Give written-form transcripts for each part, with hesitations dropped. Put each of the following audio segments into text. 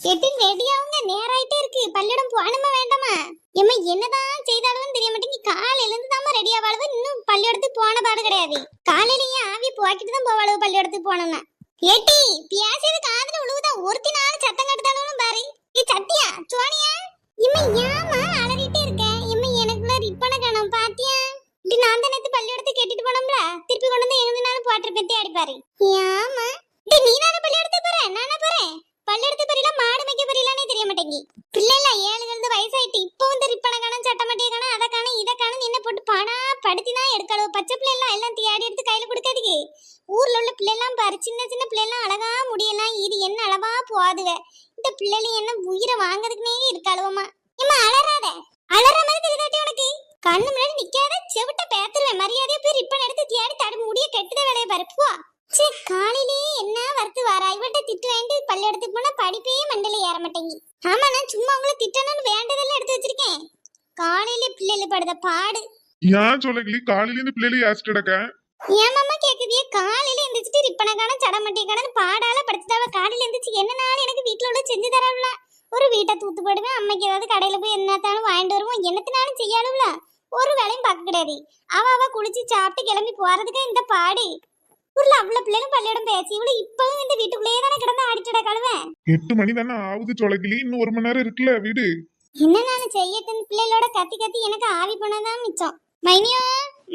எட்டி ரெடியாவுங்க, நேராயிட்டே இருக்கு. பள்ளியிடம் போகணுமா வேண்டாமா? எம்மா என்னதான் செய்தாலும் தெரிய மாட்டேங்குது. காலையில இருந்து தாமா ரெடியா வாழ்வு, இன்னும் பள்ளியிடத்துக்கு போன பாடு கிடையாது. காலையிலேயே ஆவி போக்கிட்டு தான் போவாளவு பள்ளியிடத்துக்கு போனோம்னா. ஏட்டி பியாசியது காதுல உழுவுதா, ஒருத்தி நாலு சத்தம் கட்டுதாலும் பாரு. ஏ சத்தியா சோனியா, இம்மா ஏமா அலறிட்டே இருக்க? இம்மா எனக்குள்ள ரிப்பனை காணோம் பாத்தியா? இப்படி நான் தான் நேத்து பள்ளியிடத்துக்கு கேட்டுட்டு போனோம்ல, திருப்பி கொண்டு வந்து எங்கனாலும் போட்டு பெத்தி அடிப்பாரு. ஏமா நீ தானே பள்ளியிடத்துக்கு போற, நானே போறேன். பள்ளியிடத்து பெரியல மாடு மேய்க்க பெரியலானே தெரிய மாட்டேங்கி. பிள்ளைல 7 வயசாயிட்டு இப்பவும் இந்த ரிப்பனை காணும், சட்டமட்டியை காணும், அதை காணும், இதை காணும், என்ன போட்டு பானா படுத்தி தான் எடுக்கணும். பச்சை பிள்ளைலாம் எல்லாம் தேடி எடுத்து கையில கொடுக்காதுக்கு. ஊர்ல உள்ள பிள்ளைலாம் பாரு, சின்ன சின்ன பிள்ளைலாம் அழகா முடியலாம், இது என்ன அளவா போதுவ. இந்த பிள்ளைல என்ன உயிரை வாங்குறதுக்குனே இருக்காளுவமா. ஏமா அலறாத, அலற மாதிரி தெரியுதாட்டி உனக்கு? கண்ணு முன்னாடி நிக்காத, செவிட்ட பேத்துருவேன். மரியாதையா போய் ரிப்பன் எடுத்து தேடி தடு முடிய கெட்டுத வேலையை பாரு போ. சே காலையிலே என்ன வரத்து வாரா, இவட்ட திட்டு வாங்கிட்டு பள்ளியிடத்துக்கு போனா படிப்பே மண்டல ஏற மாட்டேங்கி. ஆமா நான் சும்மா உங்களை திட்டணும்னு வேண்டதெல்லாம் எடுத்து வச்சிருக்கேன். காலையில பிள்ளைல படுத பாடு. ஏன் சொல்லி காலையில இருந்து பிள்ளைல ஆசிட்டடக்க? ஏமாமா கேக்குதியே, காலையில எந்திரிச்சிட்டு ரிப்பனை காண சடமட்டி காண பாடால படுத்துட்டாவ. காலையில எந்திரிச்சு என்ன நாள் எனக்கு வீட்டுல உள்ள செஞ்சு தரவுல. ஒரு வீட்டை தூத்து போடுவேன், அம்மைக்கு ஏதாவது கடையில போய் என்னத்தாலும் வாங்கிட்டு வருவோம். என்னத்தினாலும் செய்யாளுல, ஒரு வேலையும் பார்க்க கிடையாது. அவ குளிச்சு சாப்பிட்டு கிளம்பி போறதுக்கு இந்த பாடு. ஊர்ல அவ்வளவு பிள்ளைகளும் பள்ளியிடம் பேசி இவ்வளவு இப்பவும் இந்த வீட்டுக்குள்ளேயே தானே கிடந்து ஆடிச்சுட கழுவேன். 8 மணி தானே ஆகுது சொலக்கிளி, இன்னும் 1 மணி நேரம் இருக்குல்ல வீடு. என்ன நான் செய்யட்டும், பிள்ளைகளோட கத்தி கத்தி எனக்கு ஆவி போனதான் மிச்சம். மைனியோ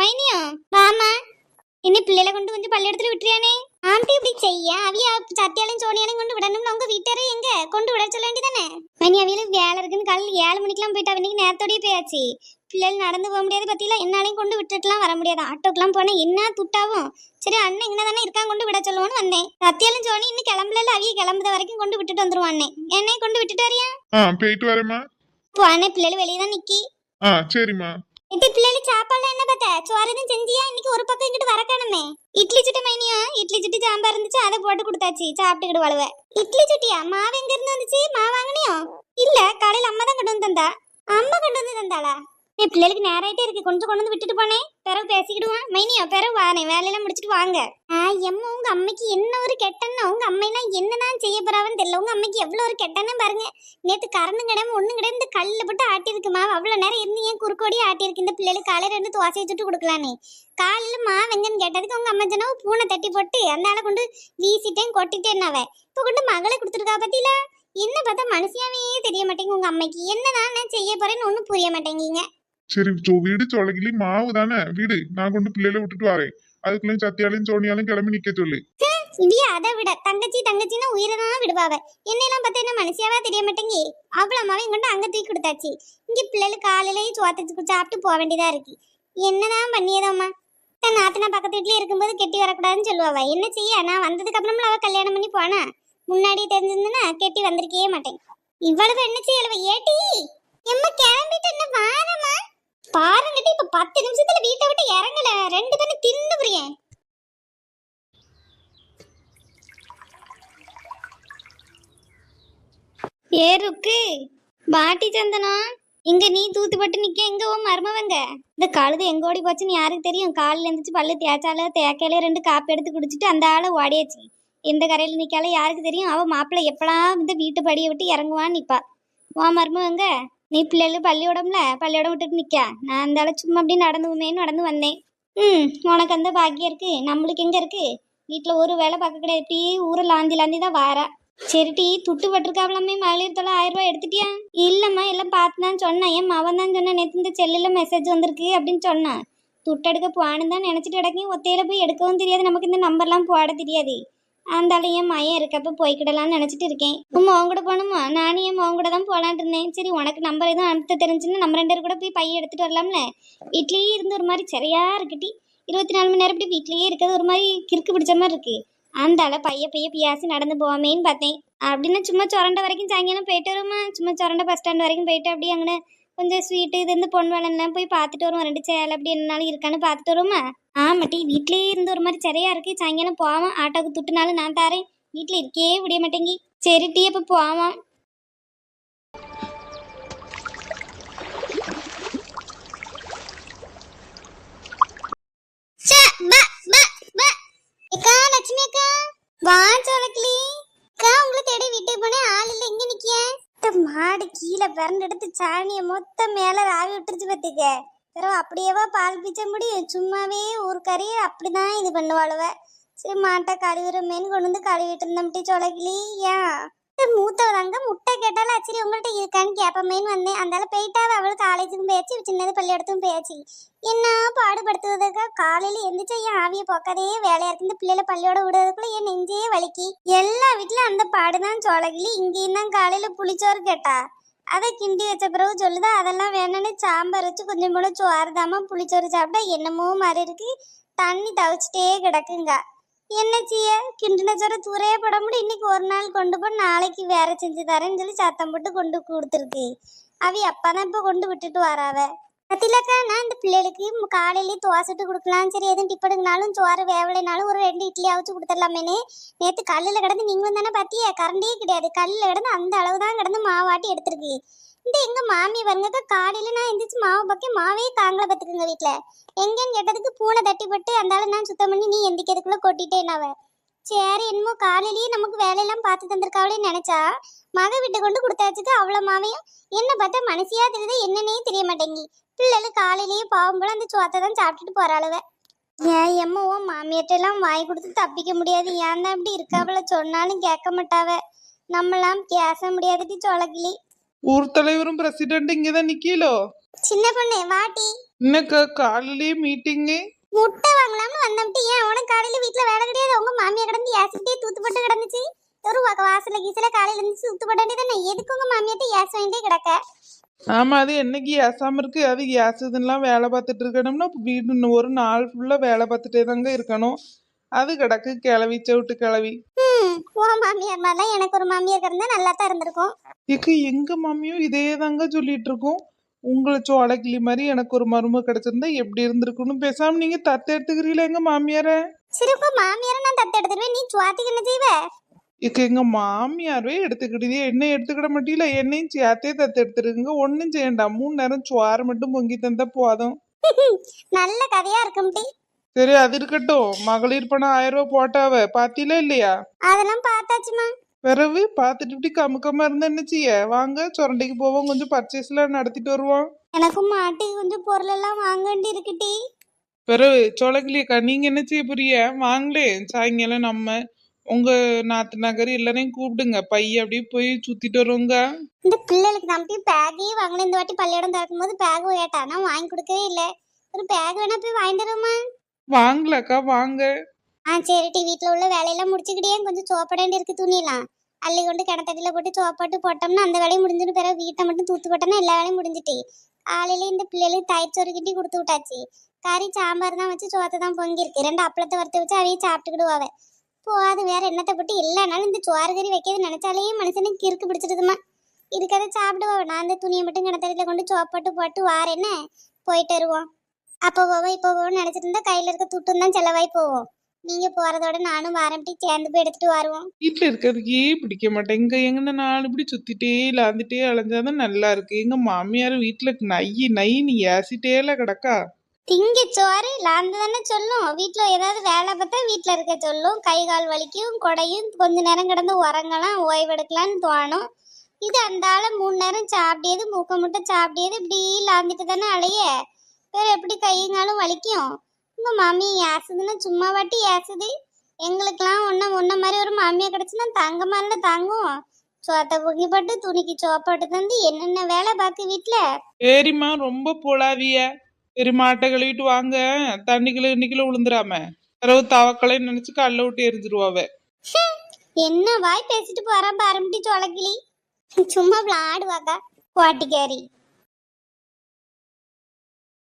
மைனியோ வாமா, என்ன பிள்ளைகளை கொண்டு கொஞ்சம் பள்ளியிடத்துல விட்டுறியானே? ஆண்டி இப்படி செய்ய அவிய சத்தியாலையும் சோனியாலையும் கொண்டு விடணும்னு உங்க வீட்டாரே எங்க கொண்டு விட சொல்ல வேண்டியதானே? மைனி அவியலும் வேலை இருக்குன்னு காலையில் 7 மணிக்கெல்லாம் போயிட்டு அவனுக்கு நேரத்தோடய போயாச்சு. பிள்ளைகள் நடந்து போக முடியாது பத்தியில, என்னாலையும் கொண்டு விட்டுட்டுலாம் வர முடியாது. ஆட்டோக்கெல்லாம் போனா என்ன துட்டாவும். சரி அண்ணன் இங்கே தானே இருக்கான், கொண்டு விட சொல்லுவோன்னு வந்தேன். சத்தியாலும் சோனி இன்னும் கிளம்பல, அவிய கிளம்புற வரைக்கும் கொண்டு விட்டுட்டு வந்துருவான். அண்ணே என்னை கொண்டு விட்டுட்டு வரியா? போயிட்டு வரேம்மா. இப்போ அண்ணே பிள்ளைகள் வெளியே தான் நிக்கி. சரிம்மா. இட்டி பிள்ளைகள் சாப்பாடுல என்ன பார்த்த? சோறு எதுவும் செஞ்சியா? இன்னைக்கு ஒரு பக்கம் இங்கிட்டு வரக்கானுமே. இட்லி சுட்டு மைனியா, இட்லி சுட்டு சாம்பார் இருந்துச்சு, அதை போட்டு கொடுத்தாச்சு, சாப்பிட்டுக்கிட்டு வளவ. இட்லி சுட்டியா? மாவு எங்க இருந்து வந்துச்சு? மாவு வாங்கினியோ? இல்ல காலையில அம்மா தான் கொண்டு வந்து தந்தா. அம்மா கொண்டு வந்து தந்தாளா? என் பிள்ளைகளுக்கு நேராயிட்டே இருக்கு, கொஞ்சம் கொண்டு வந்து விட்டுட்டு போனேன். பிறகு பேசிக்கிடுவான். மைனியா பிறகு வானேன், வேலையெல்லாம் முடிச்சுட்டு வாங்க. எம்மா உங்க அம்மைக்கு என்ன ஒரு கெட்டன்னா, உங்க அம்மையெல்லாம் என்னதான் செய்ய போறாவன்னு தெரியல. உங்க அம்மைக்கு எவ்வளவு ஒரு கெட்டன்னு பாருங்க. நேத்து கரண்டும் கிடையாது ஒண்ணும் கிடையாது, இந்த கல்ல போட்டு ஆட்டிருக்கு மாவு. அவ்வளவு நேரம் இருந்து ஏன் குறுக்கோடி ஆட்டிருக்கு. இந்த பிள்ளைகளுக்கு காலையில 2 தோசையை சுட்டு கொடுக்கலானே. காலையில மாவு எங்கன்னு கேட்டதுக்கு உங்க அம்மா சொன்னா பூனை தட்டி போட்டு அந்த ஆளை கொண்டு வீசிட்டேன் கொட்டிட்டேன்னாவே. இப்ப கொண்டு மகளை கொடுத்துருக்கா பத்தியில. என்ன பார்த்தா மனுஷியாவே தெரிய மாட்டேங்க. உங்க அம்மைக்கு என்னதான் நான் செய்ய போறேன்னு ஒன்னும் புரிய மாட்டேங்கிங்க. சரி வீடு சொலக்கிளி, மாவு தானே வீடு, நான் கொண்டு பிள்ளைல விட்டுட்டு வரேன். அதுக்குள்ளேயும் சத்தியாலையும் சோனியாலையும் கிளம்பி நிக்க சொல்லு. அதை விட தங்கச்சி தங்கச்சின்னா உயிரதான் விடுவாவ. என்னெல்லாம் பார்த்தா என்ன மனுஷியாவா தெரிய மாட்டேங்கி. அவ்வளவு அம்மாவையும் கொண்டு அங்க தூக்கி கொடுத்தாச்சு. இங்க பிள்ளைகள் காலையிலேயே சோத்து சாப்பிட்டு போக வேண்டியதா இருக்கு. என்னதான் பண்ணியதாம்மா. தன் நாத்தனா பக்கத்து வீட்லயே இருக்கும்போது கெட்டி வரக்கூடாதுன்னு சொல்லுவாவ. என்ன செய்ய, நான் வந்ததுக்கு அப்புறம்ல அவ கல்யாணம் பண்ணி போனா. முன்னாடியே தெரிஞ்சிருந்தா கெட்டி வந்திருக்கவே மாட்டேன். இவ்வளவு என்ன செய்யலவ. ஏட்டி எம்மா கிளம்பிட்டு என்ன வாரமா பாருங்கட்டி. இப்ப 10 நிமிஷத்துல வீட்டை விட்டு இறங்கல. 2 பேரும் தின்னு புரியேன். ஏருக்கு பாட்டி சந்தனா இங்க நீ தூத்துப்பட்டு நிக்க, எங்க ஓ மருமவங்க? இந்த கழுது எங்க ஓடி போச்சுன்னு யாருக்கு தெரியும்? காலில் எழுந்துச்சு பல்லு தேய்ச்சால தேக்கையில 2 காப்பி எடுத்து குடிச்சிட்டு அந்த ஆளை ஓடியாச்சு. இந்த கரையில நிக்கால யாருக்கு தெரியும்? அவ மாப்பிள்ளை எப்பலாம் இந்த வீட்டு படியை விட்டு இறங்குவான்னு நிப்பா. ஓ மருமவங்க நீ பிள்ளைகள் பள்ளியோடம் விட்டுட்டு நிக்கா. நான் அந்த ஆளை சும்மா அப்படி நடந்து வந்தேன். உனக்கு அந்த பாக்கியம் இருக்கு, நம்மளுக்கு எங்க இருக்கு? வீட்டுல ஒரு வேலை பார்க்க கிடையாது. இப்படி ஊரை லாந்தி தான் வாரா. சரிட்டி துட்டு பட்டிருக்காவலாமே, மகளிர் தொலை 1000 ரூபாய் எடுத்துட்டியா? இல்லம்மா எல்லாம் பார்த்து தான் சொன்னேன். என் மவன் தான் சொன்னேன், நேற்று இந்த செல்லுல மெசேஜ் வந்திருக்கு அப்படின்னு சொன்னான். துட்டு எடுக்க போவான்னு தான் நினைச்சிட்டு கிடக்கேன். ஒத்தையில போய் எடுக்கவும் தெரியாது, நமக்கு இந்த நம்பர்லாம் போட தெரியாது. அந்தாலும் என் மையம் இருக்கப்ப போய்க்கிடலான்னு நினைச்சிட்டு இருக்கேன். உன் மகன் கூட போகணுமா? நானும் என் மகன் கூட தான் போகலான் இருந்தேன். சரி உனக்கு நம்பர் எதுவும் அனுப்ப தெரிஞ்சுன்னு நம்ம 2 பேரும் கூட போய் பையன் எடுத்துட்டு வரலாம்ல. வீட்லயே இருந்து ஒரு மாதிரி சரியா இருக்குட்டி. 24 மணி நேரம் இப்படி வீட்லயே இருக்கிறது ஒரு மாதிரி கிறுக்கு பிடிச்ச மாதிரி இருக்கு. அந்தால பைய பியாசி நடந்து போவாமேன்னு பார்த்தேன். அப்படின்னு சும்மா சொரண்ட வரைக்கும் சாயங்காலம் போயிட்டு வருமா, சும்மா சொரண்ட பஸ் ஸ்டாண்ட் வரைக்கும் போயிட்டு அப்படியே அங்கே கொஞ்சம் ஸ்வீட்டு இது இந்த பொன் வேலைலாம் போய் பார்த்துட்டு வருவோம். 2 சேலை அப்படி என்னாலும் இருக்கான்னு பார்த்துட்டு வருவோமா. ஆமாட்டி வீட்லயே இருந்து ஒரு மாதிரி சரியா இருக்கு. சாயங்காலம் போவான், ஆட்டோக்கு துட்டுனாலும் நான் தாரேன். வீட்டில் இருக்கே முடிய மாட்டேங்கி. சரி டீ அப்போ போவான். லட்சுமி அக்கா வா. சொலக்கிளி அக்கா உங்களை தேடி வீட்டுக்கு போனேன், ஆள் இல்லை. இங்க நிக்க கீழே பிறண்டு எடுத்து சாணியை மொத்தம் மேல ராவி விட்டுருச்சு பத்துக்க. பிறகு அப்படியேவா பால் பீச்ச முடியும்? சும்மாவே ஒரு கறியை அப்படிதான் இது பண்ணுவாளுவ. சரி மாட்டை கழுவிறமேன்னு கொண்டு வந்து கழுவிட்டு இருந்தோம்ட்டி சொலகிளி. ஏன் மூத்தவதாங்க முட்டை கேட்டாலும் சரி உங்கள்கிட்ட இருக்கான்னு கேப்பமேன்னு வந்தேன். அந்தால போயிட்டாவ. அவள் காலேஜுக்கும் போயாச்சு, சின்னது பள்ளியிடத்துக்கும் போயாச்சு. என்ன பாடுபடுத்துவதற்கா காலையில எந்திரிச்சா என் ஆவிய போக்காதே வேலையா இருக்கு. இந்த பிள்ளைல பள்ளியோட விடுறதுக்குள்ள என் நெஞ்சே வலிக்கு. எல்லா வீட்லயும் அந்த பாடுதான் சோழகிளி. இங்கேயும் தான் காலையில புளிச்சோறு கேட்டா, அதை கிண்டி வச்ச பிறகு சொல்லுதா அதெல்லாம் வேணும்னு சாம்பார் வச்சு கொஞ்சம் கூட சோறுதாமா புளிச்சோறு சாப்பிட்டா என்னமோ மாதிரி இருக்கு, தண்ணி தவிச்சிட்டே கிடக்குங்க. என்ன செய்ய, கிண்டின சோறு தூரையே போட முடியும். இன்னைக்கு ஒரு நாள் கொண்டு போய் நாளைக்கு வேற செஞ்சு தரேன்னு சொல்லி சத்தம் போட்டு கொண்டு கொடுத்துருக்கு. அவி அப்பாதான் இப்ப கொண்டு விட்டுட்டு வராவ. அதிலக்கா நான் இந்த பிள்ளைகளுக்கு காலையிலேயே தோசைட்டு கொடுக்கலாம். சரி எதுவும் டிப்பனுக்குனாலும் சோறு வேவலைனாலும் ஒரு 2 இட்லி அவிச்சு கொடுத்துடலாமேனு நேற்று கல்லில் கிடந்து நீங்களும் தானே பார்த்தியே, கரண்டே கிடையாது. கல்லில் கிடந்து அந்த அளவு தான் கிடந்து மாவாட்டி எடுத்துருக்கு. இந்த எங்க மாமி வருங்கக்கா காலையில நான் எந்திரிச்சு மாவு பக்கம் மாவே தாங்கலை பார்த்துக்குங்க வீட்டுல. எங்கன்னு கேட்டதுக்கு பூனை தட்டி பட்டு அந்த ஆளு நான் சுத்தம் பண்ணி நீ எந்திக்கிறதுக்குள்ள கொட்டிட்டேனாவ. சரி என்னமோ காலையிலேயே நமக்கு வேலையெல்லாம் பார்த்து தந்திருக்காவளே நினைச்சா மக வீட்டை கொண்டு கொடுத்தாச்சுக்கு அவ்வளோ மாவையும். என்ன பார்த்தா மனசியா தெரியுது என்னன்னே தெரிய மாட்டேங்கி. பிள்ளைகள் காலையிலேயே பாவம் போல அந்த சோத்தை தான் சாப்பிட்டுட்டு போறாளுவ. ஏன் எம்மவோ மாமியாட்டெல்லாம் வாங்கி கொடுத்து தப்பிக்க முடியாது. ஏன் தான் இப்படி இருக்காவள, சொன்னாலும் கேட்க மாட்டாவ. நம்மளாம் பேச முடியாதுட்டி சொலக்கிளி. ஊர் தலைவரும் பிரசிடென்ட் இங்கதான் நிக்கலோ. சின்ன பொண்ணு வாட்டி. இன்னக்கா காலையிலேயே மீட்டிங்கு. முட்டை வாங்கலாம்னு வந்தோம்ட்டு. ஏன் உனக்கு காலையில வீட்டுல வேலை கிடையாது? உங்க மாமியா கிடந்து ஏசிட்டே தூத்து போட்டு கிடந்துச்சு. ஒரு வாசல கீசல காலையில இருந்து தூத்து போட்ட வேண்டியதானே. எதுக்கு உங்க மாமியாட்ட ஏச வேண்டியே கிடக்க? ஆமா, அது என்னைக்கு ஏசாம இருக்கு. அது ஏசதுலாம் வேலை பார்த்துட்டு இருக்கணும்னா வீடு ஒரு நாள் ஃபுல்லா வேலை பார்த்துட்டே தாங்க இருக்கணும். அது கிடக்கு கிளவி சவுட்டு கிளவி. ஓ மாமியார் மாதிரிலாம் எனக்கு ஒரு மாமியார் கிடந்தா நல்லா தான் இருந்திருக்கும். இக்கு எங்க மாமியும் இதே தாங்க சொல்லிட்டு இருக்கோம். உங்களை சோளக்கிளி மாதிரி எனக்கு ஒரு மருமக கிடைச்சிருந்தா எப்படி இருந்திருக்குன்னு. பேசாம நீங்க தத்து எடுத்துக்கிறீங்களா எங்க மாமியார? சரி இப்ப மாமியார நான் தத்து எடுத்துருவேன், நீ சுவாத்திக்கு என்ன செய்வ? இக்க எங்க மாமியாரே எடுத்துக்கிட்டதே என்ன எடுத்துக்கிட மாட்டீல. என்னையும் சேர்த்தே தத்து எடுத்துருங்க. ஒன்னும் செய்யண்டாம், 3 நேரம் சோறு மட்டும் பொங்கி தந்தா போதும். நல்ல கதையா இருக்கும்டி. சரி அது இருக்கட்டும். மகளிர் பணம் 1000 ரூபாய் போட்டாவ பாத்தீங்களா இல்லையா? அதெல்லாம் பார்த்தாச்சுமா. பிறகு பாத்துட்டு இப்படி கமுக்கமா இருந்தா என்ன செய்ய? வாங்க சுரண்டைக்கு போவோம், கொஞ்சம் பர்ச்சேஸ் எல்லாம் நடத்திட்டு வருவோம். எனக்கும் மாட்டுக்கு கொஞ்சம் பொருள் எல்லாம் வாங்க வேண்டி இருக்குடி. பிறகு சோளக்கிளியக்கா நீங்க என்ன செய்ய புரிய? வாங்களே சாயங்காலம் நம்ம உங்க நாத்து நகர் எல்லாரையும் கூப்பிடுங்க, பைய அப்படியே போய் சுத்திட்டு வருவோங்க. இந்த பிள்ளைகளுக்கு நம்பி பேக்கே வாங்கின. இந்த வாட்டி பள்ளியிடம் திறக்கும் போது பேக் கேட்டா நான் வாங்கி கொடுக்கவே இல்லை. ஒரு பேக் வேணா போய் வாங்கிட்டு வருமா? வாங்கலக்கா வாங்க. சரிட்டி, வீட்டுல உள்ள வேலையெல்லாம் முடிச்சுக்கிட்டே கொஞ்சம் சோப்படாண்டி இருக்கு. துணியெல்லாம் அள்ளி கொண்டு கிணத்தடியில போட்டு சோப்பாட்டு போட்டோம்னா அந்த வேலையும் முடிஞ்சுன்னு. பிறகு வீட்டை மட்டும் தூத்து போட்டோம்னா எல்லா வேலையும் முடிஞ்சுட்டு. காலையில இந்த பிள்ளைகளுக்கு தயிர்ச்சோறு கிட்டி கொடுத்து விட்டாச்சு. கறி சாம்பார் தான் வச்சு சோத்தை தான் பொங்கிருக்கு. 2 அப்பளத்தை வறுத்து வச்சு அவையே சாப்பிட்டுக்கிடுவாவ. அது வேற என்னத்தை போட்டு எல்லா நாளும் இந்த சோறு கறி வைக்கிறது நினைச்சாலே மனுஷனுக்கு கிறுக்கு பிடிச்சிருதுமா. இருக்கதை சாப்பிடுவா. நான் அந்த துணியை மட்டும் கிணத்தடியில கொண்டு சோப்பாட்டு போட்டு வாரேன்னு போயிட்டு வருவோம். அப்போ போவோம் இப்போ போவோம் நினைச்சிட்டு இருந்தா கையில இருக்க துட்டும் தான் செலவாய் போவோம். நீங்க போறதோட நானும் வாரம்ட்டி சேர்ந்து போய் எடுத்துட்டு வருவோம். வீட்டுல இருக்கிறதுக்கே பிடிக்க மாட்டேன். இங்க எங்கன்னா நாலு இப்படி சுத்திட்டே இல்லாந்துட்டே அலைஞ்சாதான் நல்லா இருக்கு. எங்க மாமியார் வீட்டுல நைன்னு ஏசிட்டேல கிடக்கா. திங்க சோறு லாந்து தானே சொல்லும். வீட்டுல ஏதாவது வேலை பார்த்தா வீட்டுல இருக்க சொல்லும். கை கால் வலிக்கும், கொடையும், கொஞ்ச நேரம் கிடந்து உரங்கலாம் ஓய்வெடுக்கலான்னு தோணும். இது அந்த ஆளை 3 நேரம் சாப்பிடியது மூக்க முட்டை சாப்பிடியது இப்படி லாந்துட்டு தானே அலைய. வேற எப்படி கையங்காலும் வலிக்கும்? உங்க மாமி ஏசுதுன்னா சும்மா வாட்டி ஏசுது. எங்களுக்கெல்லாம் ஒன்ன மாதிரி ஒரு மாமியா கிடைச்சுன்னா தங்க மாதிரில தாங்கும். சோத்தை பொங்கி போட்டு துணிக்கு சோப்பாட்டு தந்து என்னென்ன வேலை பார்க்கு வீட்டுல. சரிம்மா ரொம்ப போலாவிய. சரி மாட்டை கழுவிட்டு வாங்க. தண்ணிக்குள்ள இன்னைக்குள்ள விழுந்துடாம. பிறகு தவக்களை நினைச்சு கல்ல விட்டு எரிஞ்சிருவாவ. என்ன வாய் பேசிட்டு போறா பாரம்பட்டி சோளக்கிளி. சும்மா விளாடுவாக்கா கோட்டிக்காரி.